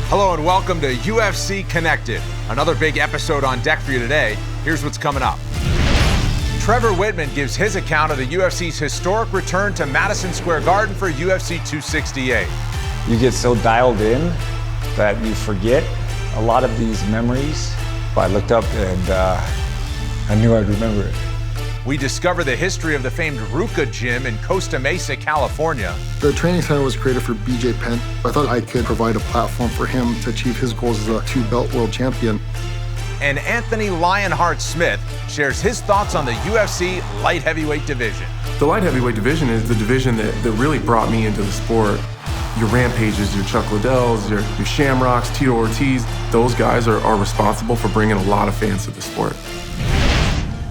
Hello and welcome to UFC Connected. Another big episode on deck for you today. Here's what's coming up. Trevor Wittman gives his account of the UFC's historic return to Madison Square Garden for UFC 268. You get so dialed in that you forget a lot of these memories. I looked up and I knew I'd remember it. We discover the history of the famed Ruka Gym in Costa Mesa, California. The training center was created for BJ Penn. I thought I could provide a platform for him to achieve his goals as a two-belt world champion. And Anthony Lionheart Smith shares his thoughts on the UFC light heavyweight division. The light heavyweight division is the division that really brought me into the sport. Your Rampages, your Chuck Liddells, your Shamrocks, Tito Ortiz, those guys are responsible for bringing a lot of fans to the sport.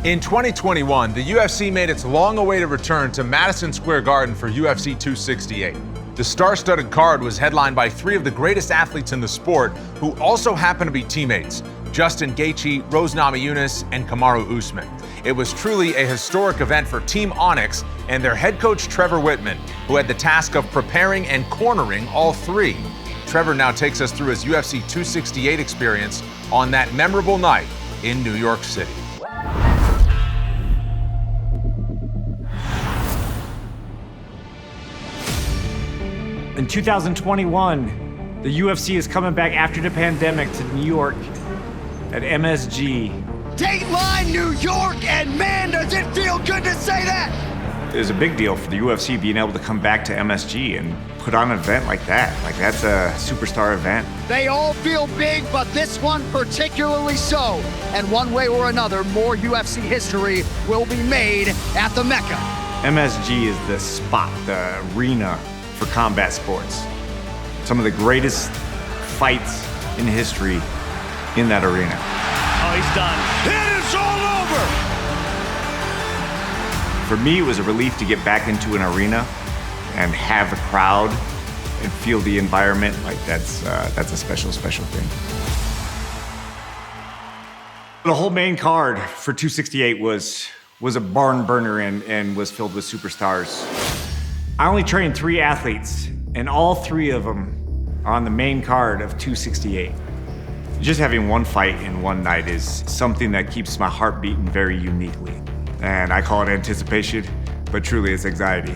In 2021, the UFC made its long-awaited return to Madison Square Garden for UFC 268. The star-studded card was headlined by three of the greatest athletes in the sport who also happen to be teammates: Justin Gaethje, Rose Namajunas, and Kamaru Usman. It was truly a historic event for Team Onyx and their head coach Trevor Wittman, who had the task of preparing and cornering all three. Trevor now takes us through his UFC 268 experience on that memorable night in New York City. In 2021, the UFC is coming back after the pandemic to New York at MSG. Dateline New York, and man, does it feel good to say that! It was a big deal for the UFC being able to come back to MSG and put on an event like that. Like, that's a superstar event. They all feel big, but this one particularly so. And one way or another, more UFC history will be made at the Mecca. MSG is the spot, the arena for combat sports. Some of the greatest fights in history in that arena. Oh, he's done. It is all over! For me, it was a relief to get back into an arena and have a crowd and feel the environment. Like, that's a special, special thing. The whole main card for 268 was a barn burner and was filled with superstars. I only trained 3 athletes, and all 3 of them are on the main card of 268. Just having one fight in one night is something that keeps my heart beating very uniquely. And I call it anticipation, but truly it's anxiety.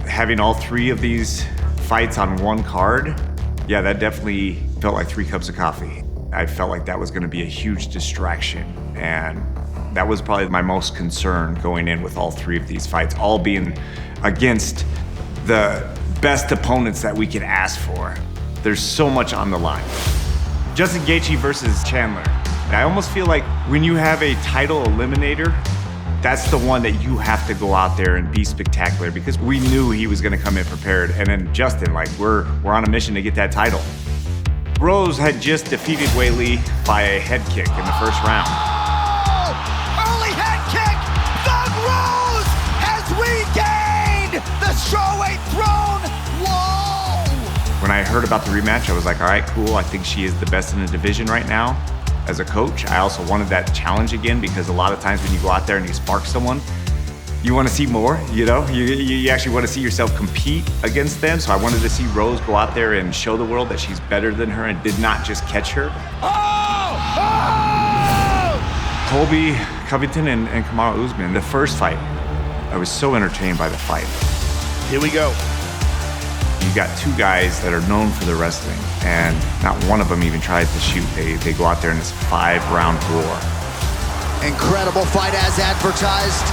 Having all 3 of these fights on one card, yeah, that definitely felt like 3 cups of coffee. I felt like that was gonna be a huge distraction, and that was probably my most concern going in with all 3 of these fights, all being against the best opponents that we could ask for. There's so much on the line. Justin Gaethje versus Chandler. I almost feel like when you have a title eliminator, that's the one that you have to go out there and be spectacular, because we knew he was gonna come in prepared. And then Justin, like, we're on a mission to get that title. Rose had just defeated Weili by a head kick in the first round. Oh! Early head kick! Thug Rose has regained the strawweight throne! Whoa! When I heard about the rematch, I was like, all right, cool. I think she is the best in the division right now. As a coach, I also wanted that challenge again, because a lot of times when you go out there and you spark someone, you want to see more, you know? You actually want to see yourself compete against them. So I wanted to see Rose go out there and show the world that she's better than her and did not just catch her. Oh! Oh! Colby Covington and Kamaru Usman, the first fight, I was so entertained by the fight. Here we go. You got 2 guys that are known for their wrestling, and not one of them even tries to shoot. They go out there in this 5-round war. Incredible fight as advertised.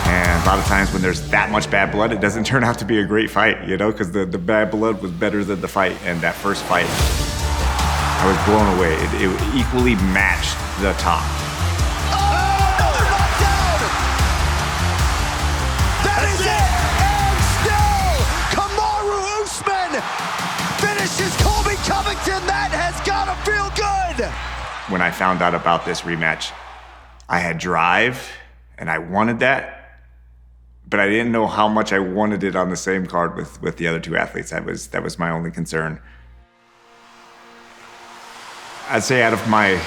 And a lot of times when there's that much bad blood, it doesn't turn out to be a great fight, you know, because the bad blood was better than the fight. And that first fight, I was blown away. It equally matched the top. Another knockdown! That is it! And still, Kamaru Usman finishes Colby Covington. That has gotta feel good! When I found out about this rematch, I had drive, and I wanted that, but I didn't know how much I wanted it on the same card with the other 2 athletes. That was my only concern. I'd say out of my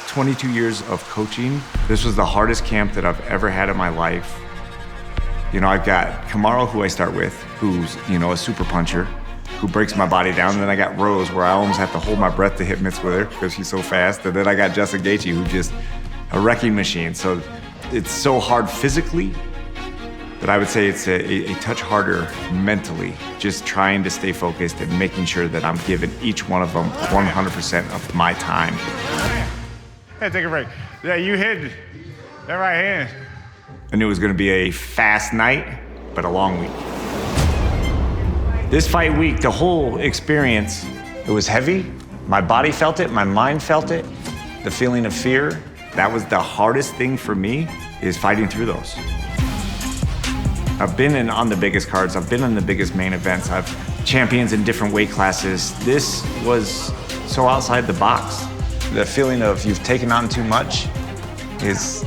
22 years of coaching, this was the hardest camp that I've ever had in my life. You know, I've got Kamaru, who I start with, who's, you know, a super puncher. who breaks my body down. And then I got Rose, where I almost have to hold my breath to hit mitts with her because she's so fast. And then I got Justin Gaethje, who just a wrecking machine. So it's so hard physically, but I would say it's a touch harder mentally, just trying to stay focused and making sure that I'm giving each one of them 100% of my time. Hey, take a break. Yeah, you hit that right hand. I knew it was gonna be a fast night, but a long week. This fight week, the whole experience, it was heavy. My body felt it, my mind felt it. The feeling of fear, that was the hardest thing for me, is fighting through those. I've been on the biggest cards, I've been in the biggest main events, I've champions in different weight classes. This was so outside the box. The feeling of you've taken on too much is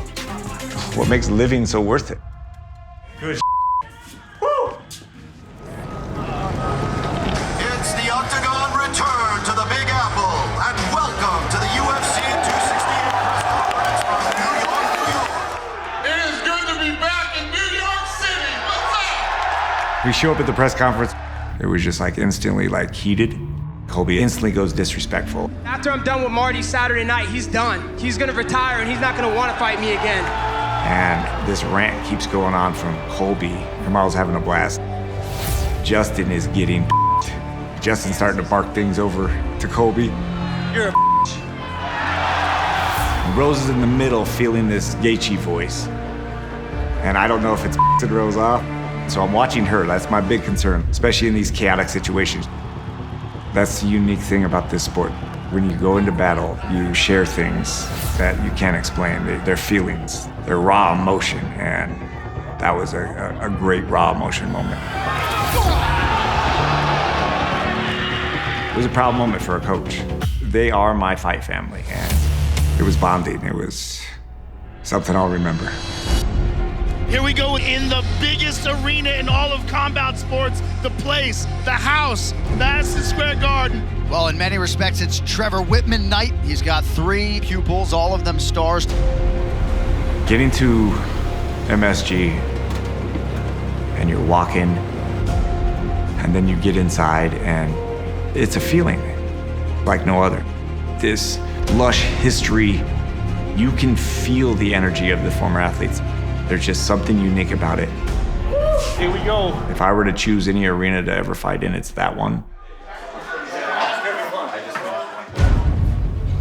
what makes living so worth it. Good. Woo! It's the Octagon return to the Big Apple, and welcome to the UFC 268 press conference from New York, New York. It is good to be back in New York City. What's up? We show up at the press conference, it was just like instantly like heated. Colby instantly goes disrespectful. After I'm done with Marty Saturday night, he's done. He's gonna retire and he's not gonna wanna fight me again. And this rant keeps going on from Colby. Kamaru's having a blast. Justin is getting Justin's starting to bark things over to Colby. You're a Rose is in the middle feeling this Gaethje voice. And I don't know if it's to Rose off. So I'm watching her, that's my big concern, especially in these chaotic situations. That's the unique thing about this sport. When you go into battle, you share things that you can't explain. They're feelings, they're raw emotion, and that was a great raw emotion moment. It was a proud moment for a coach. They are my fight family, and it was bonding. It was something I'll remember. Here we go in the biggest arena in all of combat sports, the place, the house, Madison Square Garden. Well, in many respects, it's Trevor Wittman night. He's got 3 pupils, all of them stars. Getting to MSG and you're walking and then you get inside and it's a feeling like no other. This lush history, you can feel the energy of the former athletes. There's just something unique about it. Here we go. If I were to choose any arena to ever fight in, it's that one.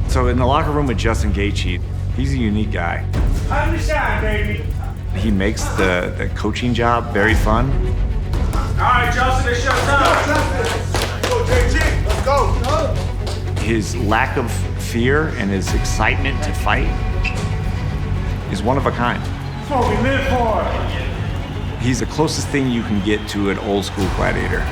So in the locker room with Justin Gaethje, he's a unique guy. Time to shine, baby. He makes the coaching job very fun. All right, Justin, it's your time. Let's go, JG. Let's go. His lack of fear and his excitement to fight is one of a kind. That's what we live for. He's the closest thing you can get to an old school gladiator.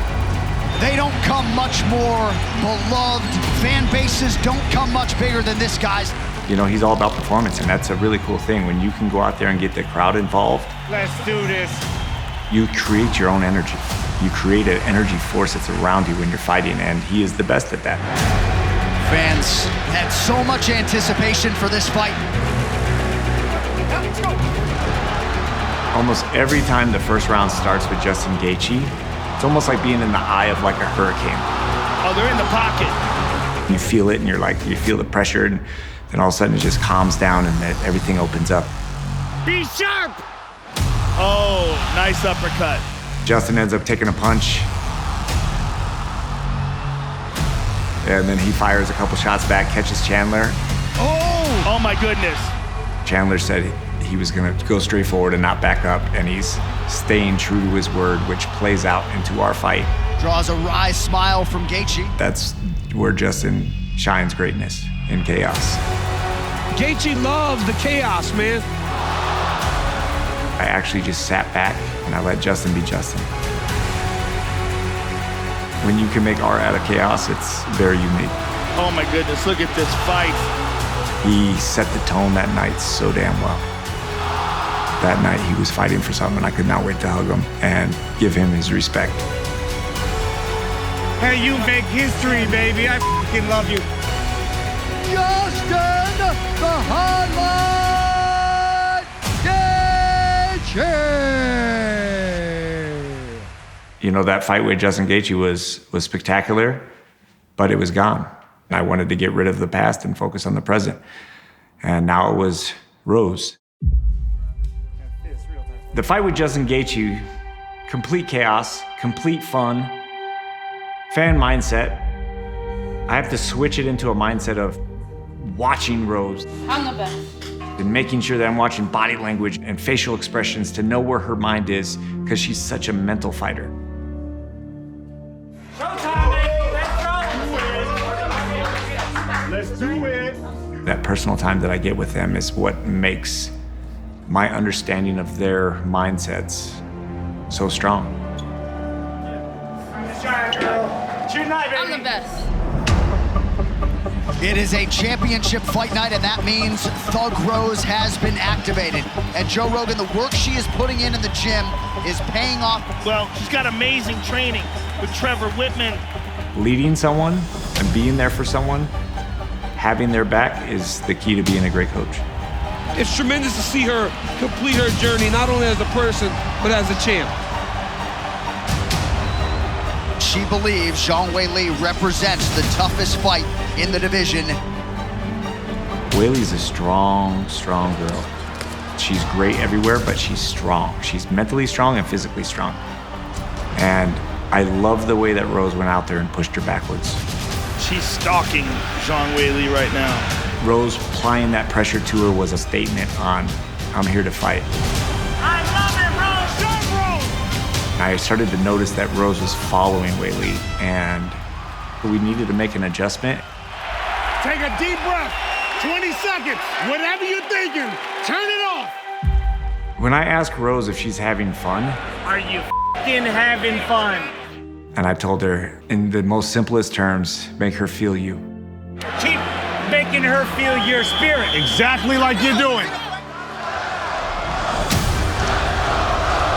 They don't come much more beloved. Fan bases don't come much bigger than this guy's. You know, he's all about performance, and that's a really cool thing. When you can go out there and get the crowd involved, Let's do this. you create your own energy. You create an energy force that's around you when you're fighting, and he is the best at that. Fans had so much anticipation for this fight. Let's go. Almost every time the first round starts with Justin Gaethje, it's almost like being in the eye of like a hurricane. Oh, they're in the pocket. You feel it, and you're like, you feel the pressure, and then all of a sudden it just calms down, and everything opens up. Be sharp. Oh, nice uppercut. Justin ends up taking a punch, and then he fires a couple shots back, catches Chandler. Oh my goodness. Chandler said he was gonna go straight forward and not back up, and he's staying true to his word, which plays out into our fight. Draws a wry smile from Gaethje. That's where Justin shines greatness, in chaos. Gaethje loves the chaos, man. I actually just sat back and I let Justin be Justin. When you can make art out of chaos, it's very unique. Oh my goodness, look at this fight. He set the tone that night so damn well. That night he was fighting for something. I could not wait to hug him and give him his respect. Hey, you make history, baby. I fucking love you. Justin, the highlight, Gaethje. You know, that fight with Justin Gaethje was spectacular, but it was gone. I wanted to get rid of the past and focus on the present. And now it was Rose. The fight with Justin Gaethje, complete chaos, complete fun, fan mindset. I have to switch it into a mindset of watching Rose. I'm the best. And making sure that I'm watching body language and facial expressions to know where her mind is, because she's such a mental fighter. Let's do it. That personal time that I get with them is what makes my understanding of their mindsets so strong. I'm the best. It is a championship fight night, and that means Thug Rose has been activated. And Joe Rogan, the work she is putting in the gym is paying off. Well, she's got amazing training with Trevor Wittman. Leading someone and being there for someone, having their back is the key to being a great coach. It's tremendous to see her complete her journey, not only as a person, but as a champ. She believes Zhang Weili represents the toughest fight in the division. Weili's a strong, strong girl. She's great everywhere, but she's strong. She's mentally strong and physically strong. And I love the way that Rose went out there and pushed her backwards. She's stalking Zhang Weili right now. Rose applying that pressure to her was a statement on, I'm here to fight. I love it, Rose! Go, Rose! I started to notice that Rose was following Weili, and we needed to make an adjustment. Take a deep breath. 20 seconds. Whatever you're thinking, turn it off. When I ask Rose if she's having fun, Are you f***ing having fun? and I told her in the most simplest terms, make her feel you. Keep making her feel your spirit. Exactly like you're doing.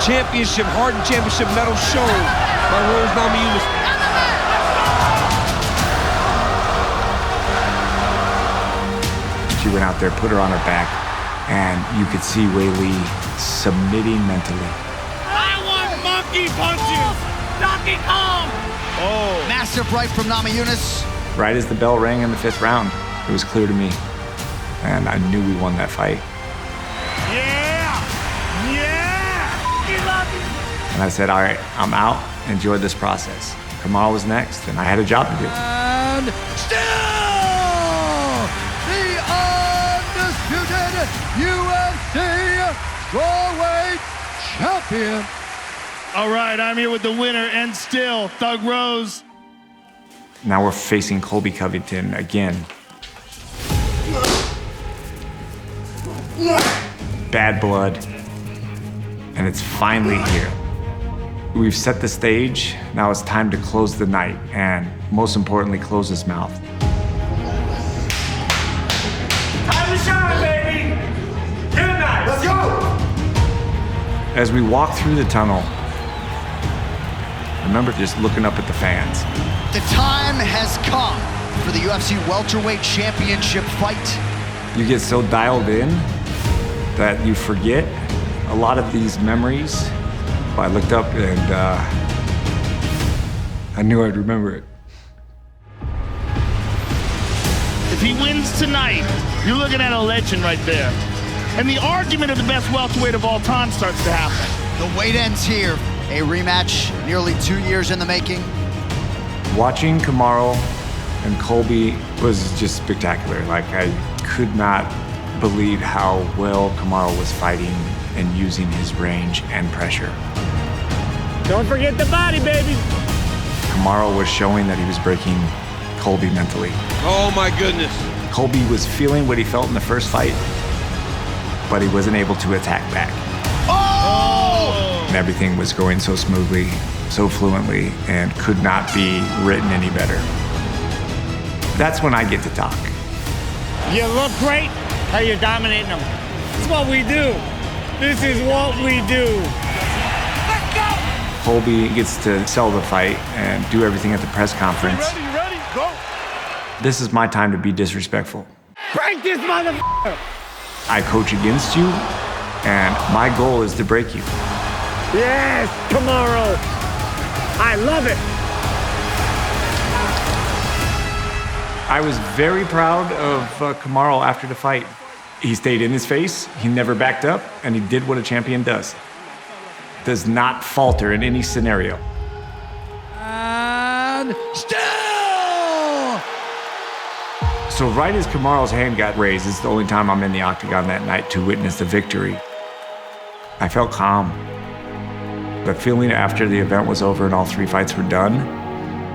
Championship, Harden Championship medal shown by Rose Namajunas. She went out there, put her on her back, and you could see Weili submitting mentally. I want monkey punches. Donkey Kong. Oh. Massive right from Namajunas. Right as the bell rang in the 5th round, it was clear to me, and I knew we won that fight. Yeah. Love you. And I said, all right, I'm out. Enjoy this process. Kamaru was next, and I had a job to do. And still the undisputed UFC strawweight champion. All right, I'm here with the winner and still Thug Rose. Now we're facing Colby Covington again. Bad blood. And it's finally here. We've set the stage. Now it's time to close the night and, most importantly, close his mouth. Time to shine, baby. Good night. Let's go. As we walk through the tunnel, remember just looking up at the fans. The time has come for the UFC welterweight championship fight. You get so dialed in that you forget a lot of these memories. I looked up and I knew I'd remember it. If he wins tonight, you're looking at a legend right there. And the argument of the best welterweight of all time starts to happen. The wait ends here. A rematch nearly 2 years in the making. Watching Kamaru and Colby was just spectacular. Like, I could not believe how well Kamaru was fighting and using his range and pressure. Don't forget the body, baby. Kamaru was showing that he was breaking Colby mentally. Oh my goodness. Colby was feeling what he felt in the first fight, but he wasn't able to attack back. Oh! And everything was going so smoothly, so fluently, and could not be written any better. That's when I get to talk. You look great. How you're dominating them. It's what we do. This is what we do. Let's go! Colby gets to sell the fight and do everything at the press conference. You ready? Go. This is my time to be disrespectful. Break this motherfucker! I coach against you, and my goal is to break you. Yes, Kamaru. I love it. I was very proud of Kamaru after the fight. He stayed in his face, he never backed up, and he did what a champion does. Does not falter in any scenario. And still! So right as Kamaru's hand got raised, it's the only time I'm in the octagon that night to witness the victory. I felt calm. The feeling after the event was over and all 3 fights were done,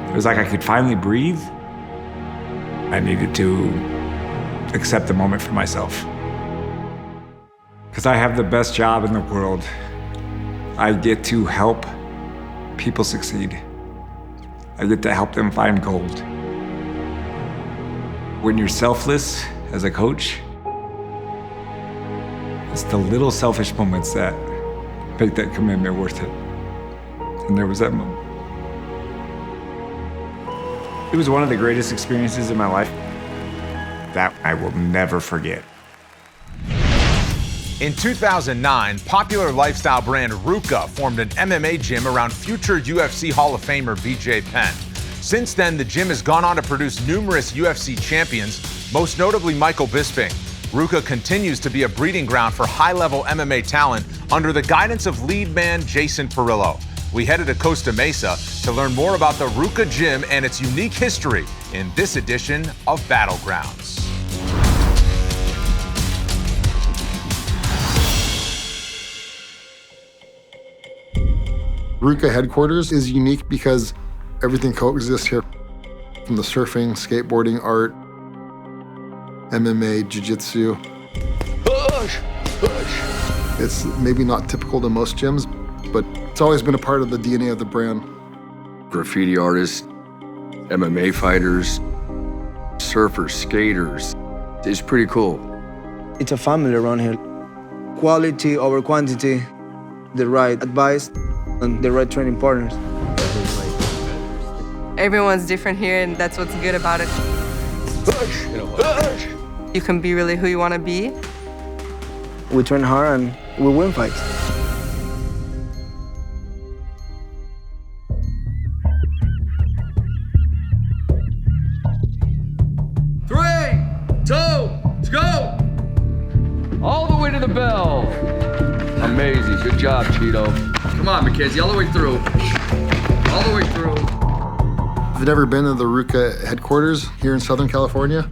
it was like I could finally breathe. I needed to accept the moment for myself. Because I have the best job in the world. I get to help people succeed. I get to help them find gold. When you're selfless as a coach, it's the little selfish moments that make that commitment worth it. And there was that moment. It was one of the greatest experiences in my life that I will never forget. In 2009, popular lifestyle brand RVCA formed an MMA gym around future UFC Hall of Famer BJ Penn. Since then, the gym has gone on to produce numerous UFC champions, most notably Michael Bisping. RVCA continues to be a breeding ground for high-level MMA talent under the guidance of lead man Jason Parillo. We headed to Costa Mesa to learn more about the RVCA gym and its unique history in this edition of Battlegrounds. RVCA headquarters is unique because everything coexists here, from the surfing, skateboarding, art, MMA, jiu-jitsu. Push, push. It's maybe not typical to most gyms, but it's always been a part of the DNA of the brand. Graffiti artists, MMA fighters, surfers, skaters. It's pretty cool. It's a family around here. Quality over quantity, the right advice, and the right training partners. Everyone's different here, and that's what's good about it. Push, push. You can be really who you want to be. We train hard and we win fights. Three, two, let's go! All the way to the bell. Amazing, good job, Cheeto. Come on, Mackenzie, all the way through. All the way through. If you've never been to the RVCA headquarters here in Southern California,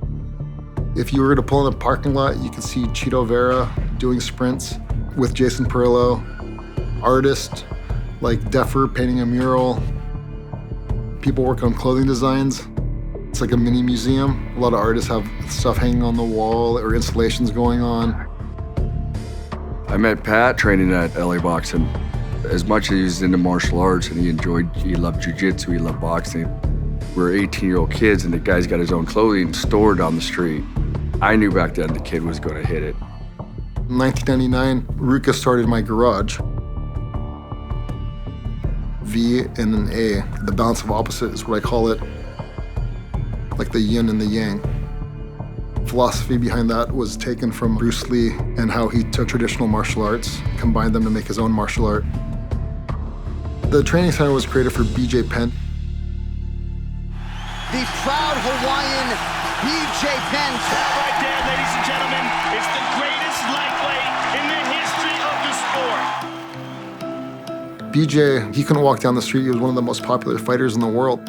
if you were to pull in the parking lot, you could see Cheeto Vera doing sprints with Jason Parillo, artists like Deffer painting a mural, people working on clothing designs. It's like a mini museum. A lot of artists have stuff hanging on the wall or installations going on. I met Pat training at LA Boxing. As much as he was into martial arts and he loved jiu-jitsu, he loved boxing. We're 18-year-old kids and the guy's got his own clothing store down the street. I knew back then the kid was gonna hit it. In 1999, RVCA started my garage. V and an A, the balance of opposite is what I call it. Like the yin and the yang. Philosophy behind that was taken from Bruce Lee and how he took traditional martial arts, combined them to make his own martial art. The training center was created for BJ Penn. The proud Hawaiian BJ Penn. That right there, ladies and gentlemen, is the greatest lightweight in the history of the sport. BJ, he couldn't walk down the street. He was one of the most popular fighters in the world.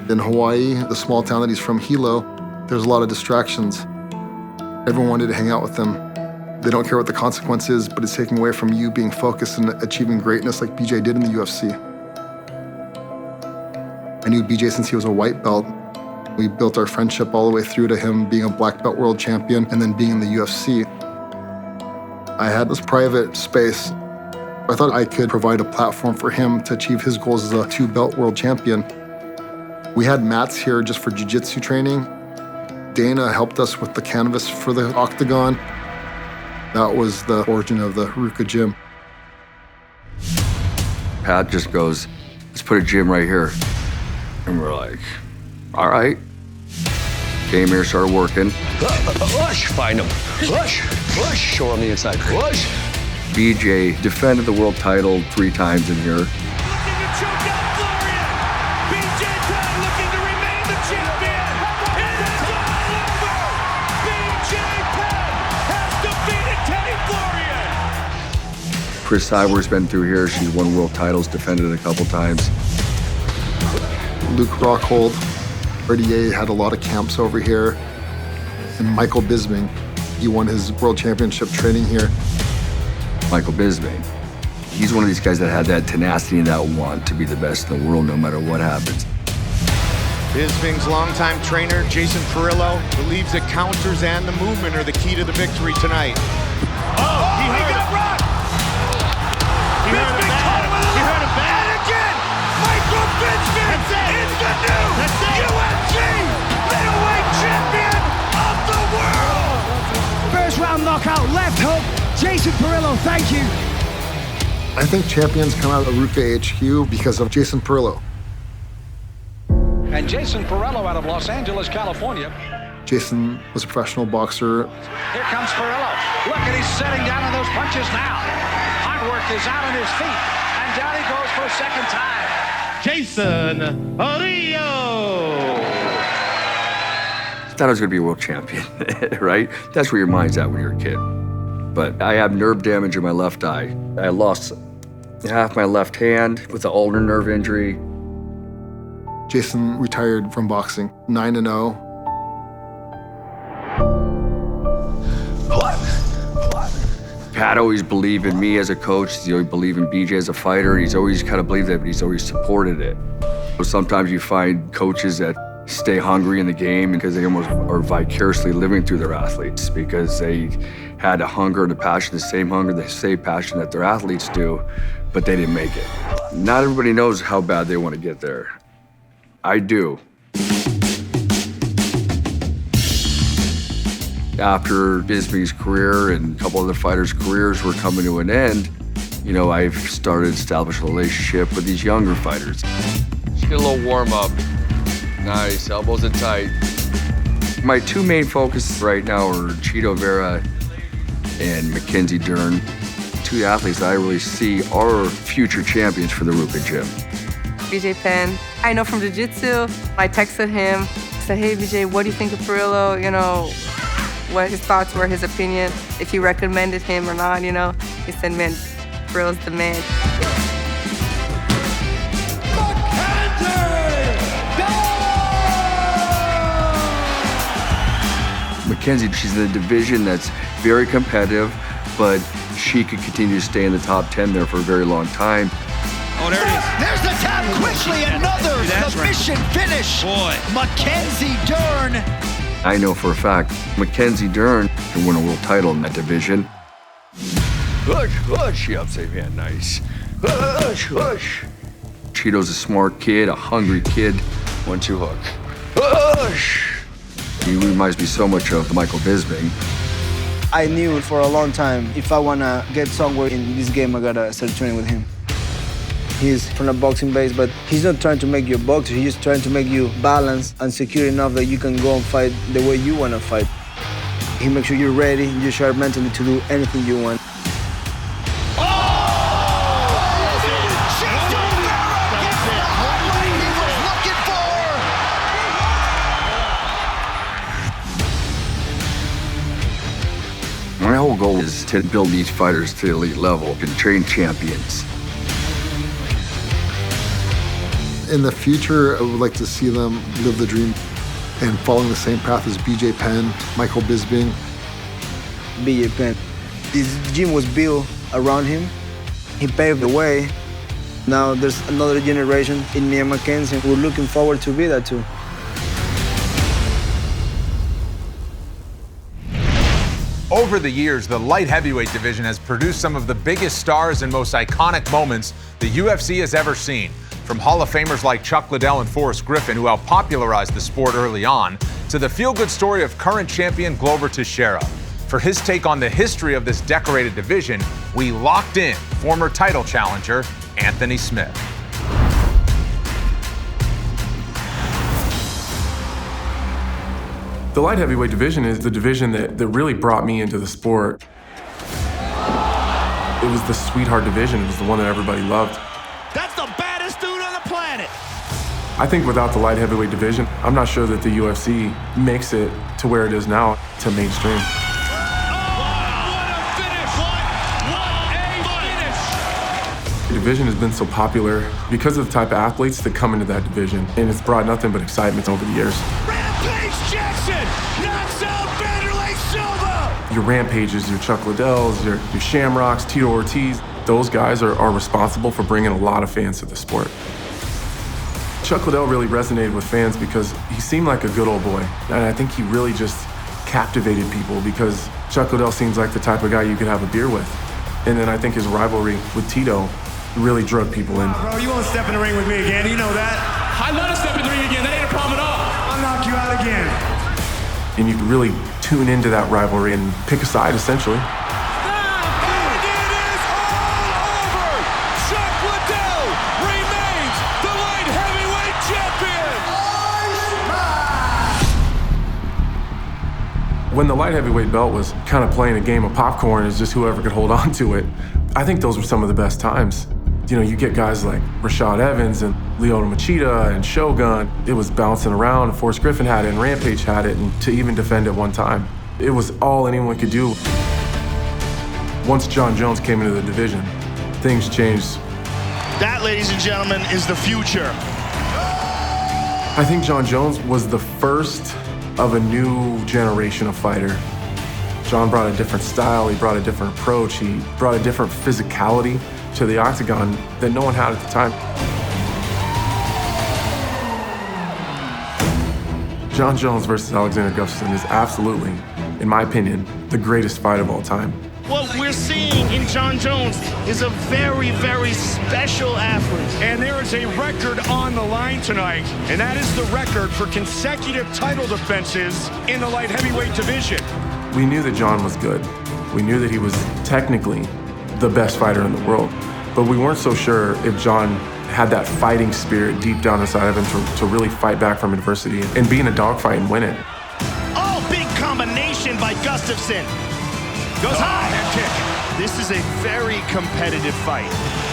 In Hawaii, the small town that he's from, Hilo, there's a lot of distractions. Everyone wanted to hang out with him. They don't care what the consequence is, but it's taking away from you being focused and achieving greatness like BJ did in the UFC. I knew BJ since he was a white belt. We built our friendship all the way through to him being a black belt world champion and then being in the UFC. I had this private space. I thought I could provide a platform for him to achieve his goals as a 2-belt world champion. We had mats here just for jiu-jitsu training. Dana helped us with the canvas for the octagon. That was the origin of the RVCA gym. Pat just goes, let's put a gym right here. And we're like, all right. Came here, started working. Push, find him. Push, push, show him the inside. Push. BJ defended the world title 3 times in here. Looking to Chris Cyborg's been through here. She's won world titles, defended it a couple times. Luke Rockhold, RDA had a lot of camps over here. And Michael Bisping, he won his world championship training here. Michael Bisping, he's one of these guys that had that tenacity and that want to be the best in the world no matter what happens. Bisping's longtime trainer, Jason Perillo, believes that counters and the movement are the key to the victory tonight. He got rocked! Bisping caught him out! He hurt him bad! And again! Michael Bisping is the new UFC middleweight champion of the world! First round knockout, left hook. Jason Perillo, thank you. I think champions come out of RVCA HQ because of Jason Perillo. And Jason Perillo out of Los Angeles, California. Jason was a professional boxer. Here comes Perillo. Look, and he's setting down on those punches now. Hard work is out on his feet. And down he goes for a second time. Jason Perillo! I thought I was going to be a world champion, right? That's where your mind's at when you're a kid. But I have nerve damage in my left eye. I lost half my left hand with an ulnar nerve injury. Jason retired from boxing, 9-0. Pat always believed in me as a coach. He always believed in BJ as a fighter. He's always kind of believed that, but he's always supported it. So sometimes you find coaches that stay hungry in the game because they almost are vicariously living through their athletes because they had a hunger and a passion, the same hunger, the same passion that their athletes do, but they didn't make it. Not everybody knows how bad they want to get there. I do. After Bisping's career and a couple other fighters' careers were coming to an end, you know, I've started to establish a relationship with these younger fighters. Just get a little warm up. Nice, elbows are tight. My two main focuses right now are Chito Vera and Mackenzie Dern. Two athletes that I really see are future champions for the RVCA gym. BJ Penn, I know from jiu-jitsu. I texted him, said, hey BJ, what do you think of Perillo? You know, what his thoughts were, his opinion, if he recommended him or not, you know. He said, man, Perillo's the man. Mackenzie, she's in a division that's very competitive, but she could continue to stay in the top 10 there for a very long time. Oh, there it is. There's the tap quickly. Another submission finish. Boy. Mackenzie Dern. I know for a fact Mackenzie Dern can win a world title in that division. Hush, hush, she upside hand, nice. Hush, hush. Chito's a smart kid, a hungry kid. 1-2 hook. Hush. He reminds me so much of Michael Bisping. I knew for a long time, if I want to get somewhere in this game, I got to start training with him. He's from a boxing base, but he's not trying to make you a boxer. He's just trying to make you balanced and secure enough that you can go and fight the way you want to fight. He makes sure you're ready, you're sharp mentally to do anything you want. My whole goal is to build these fighters to the elite level and train champions. In the future, I would like to see them live the dream and following the same path as BJ Penn, Michael Bisping. BJ Penn. This gym was built around him. He paved the way. Now there's another generation in me and Mackenzie. We're looking forward to be that too. Over the years, the light heavyweight division has produced some of the biggest stars and most iconic moments the UFC has ever seen. From Hall of Famers like Chuck Liddell and Forrest Griffin, who helped popularize the sport early on, to the feel-good story of current champion Glover Teixeira. For his take on the history of this decorated division, we locked in former title challenger Anthony Smith. The light heavyweight division is the division that really brought me into the sport. It was the sweetheart division. It was the one that everybody loved. That's the baddest dude on the planet. I think without the light heavyweight division, I'm not sure that the UFC makes it to where it is now to mainstream. What a finish! What a finish! division has been so popular because of the type of athletes that come into that division, and it's brought nothing but excitement over the years. Rampage Jackson knocks out Vanderlei Silva. Your Rampages, your Chuck Liddells, your Shamrocks, Tito Ortiz, those guys are responsible for bringing a lot of fans to the sport. Chuck Liddell really resonated with fans because he seemed like a good old boy, and I think he really just captivated people because Chuck Liddell seems like the type of guy you could have a beer with. And then I think his rivalry with Tito really drug people in. Bro, you won't step in the ring with me again, you know that. I let us step in the ring again, that ain't a problem at all. I'll knock you out again. And you can really tune into that rivalry and pick a side, essentially. When the light heavyweight belt was kind of playing a game of popcorn, it's just whoever could hold on to it. I think those were some of the best times. You know, you get guys like Rashad Evans and Lyoto Machida and Shogun. It was bouncing around, and Forrest Griffin had it, and Rampage had it, and to even defend it one time. It was all anyone could do. Once Jon Jones came into the division, things changed. That, ladies and gentlemen, is the future. I think Jon Jones was the first of a new generation of fighter. Jon brought a different style, he brought a different approach, he brought a different physicality to the octagon that no one had at the time. Jon Jones versus Alexander Gustafsson is absolutely, in my opinion, the greatest fight of all time. What we're seeing in Jon Jones is a very, very special athlete. And there is a record on the line tonight, and that is the record for consecutive title defenses in the light heavyweight division. We knew that Jon was good. We knew that he was technically the best fighter in the world, but we weren't so sure if Jon had that fighting spirit deep down inside of him to really fight back from adversity and be in a dogfight and win it. Oh, big combination by Gustafsson. Goes high. Head kick. This is a very competitive fight.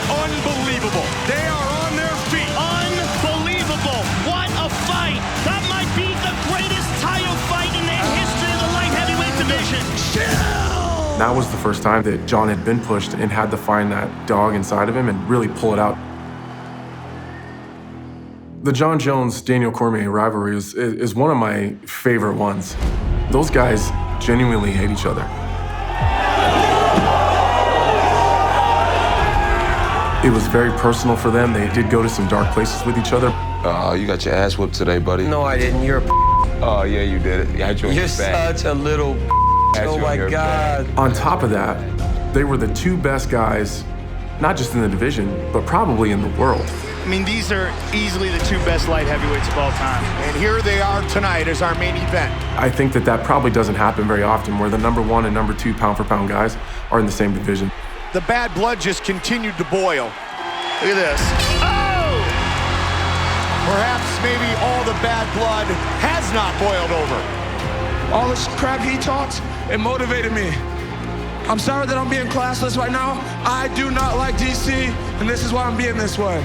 Unbelievable. They are on their feet. Unbelievable. What a fight. That might be the greatest title fight in the history of the light heavyweight division. Chill. That was the first time that Jon had been pushed and had to find that dog inside of him and really pull it out. The Jon Jones-Daniel Cormier rivalry is one of my favorite ones. Those guys genuinely hate each other. It was very personal for them. They did go to some dark places with each other. You got your ass whooped today, buddy. No, I didn't. You're a Oh, yeah, you did it. You had you on You're your back. such a little Oh, my God. On top of that, they were the two best guys, not just in the division, but probably in the world. I mean, these are easily the two best light heavyweights of all time. And here they are tonight as our main event. I think that probably doesn't happen very often, where the #1 and #2 pound-for-pound guys are in the same division. The bad blood just continued to boil. Look at this. Oh! Perhaps maybe all the bad blood has not boiled over. All this crap he talks, it motivated me. I'm sorry that I'm being classless right now. I do not like DC, and this is why I'm being this way.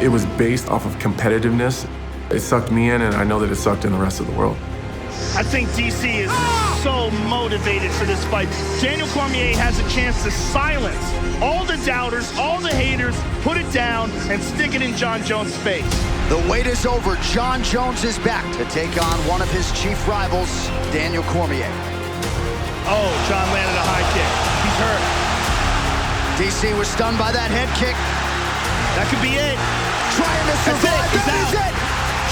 It was based off of competitiveness. It sucked me in, and I know that it sucked in the rest of the world. I think DC is so motivated for this fight. Daniel Cormier has a chance to silence all the doubters, all the haters, put it down, and stick it in Jon Jones' face. The wait is over. Jon Jones is back to take on one of his chief rivals, Daniel Cormier. Oh, Jon landed a high kick. He's hurt. DC was stunned by that head kick. That could be it. Trying to survive. That is it.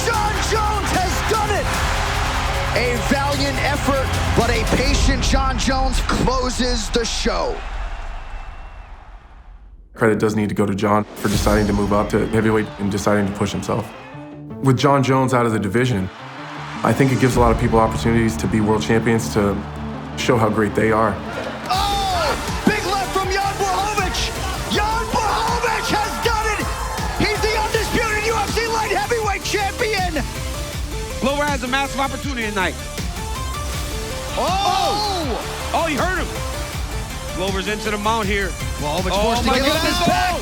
Jon Jones has done it. A valiant effort, but a patient Jon Jones closes the show. Credit does need to go to Jon for deciding to move up to heavyweight and deciding to push himself. With Jon Jones out of the division, I think it gives a lot of people opportunities to be world champions, to show how great they are. Oh! Big left from Jan Blachowicz! Jan Blachowicz has done it! He's the undisputed UFC light heavyweight champion! Glover has a massive opportunity tonight. Oh! Oh, he hurt him. Glover's into the mount here. Blachowicz forced to give up his back.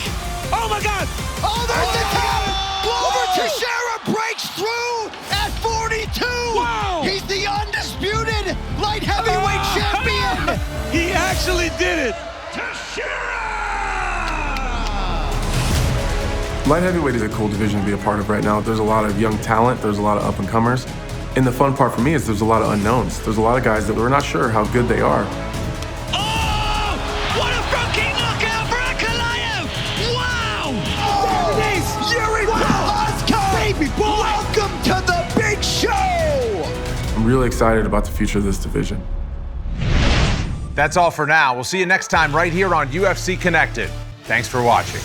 Oh my God! Oh, there's the tap! Glover Teixeira breaks through at 42! Wow! He's the undisputed light heavyweight champion! He actually did it! Teixeira! Light heavyweight is a cool division to be a part of right now. There's a lot of young talent, there's a lot of up-and-comers. And the fun part for me is there's a lot of unknowns. There's a lot of guys that we're not sure how good they are. Oh! What a front kick knockout for Ankalaev! Wow! There it is! Yuri Prochazka! Baby boy! Welcome to the big show! I'm really excited about the future of this division. That's all for now. We'll see you next time right here on UFC Connected. Thanks for watching.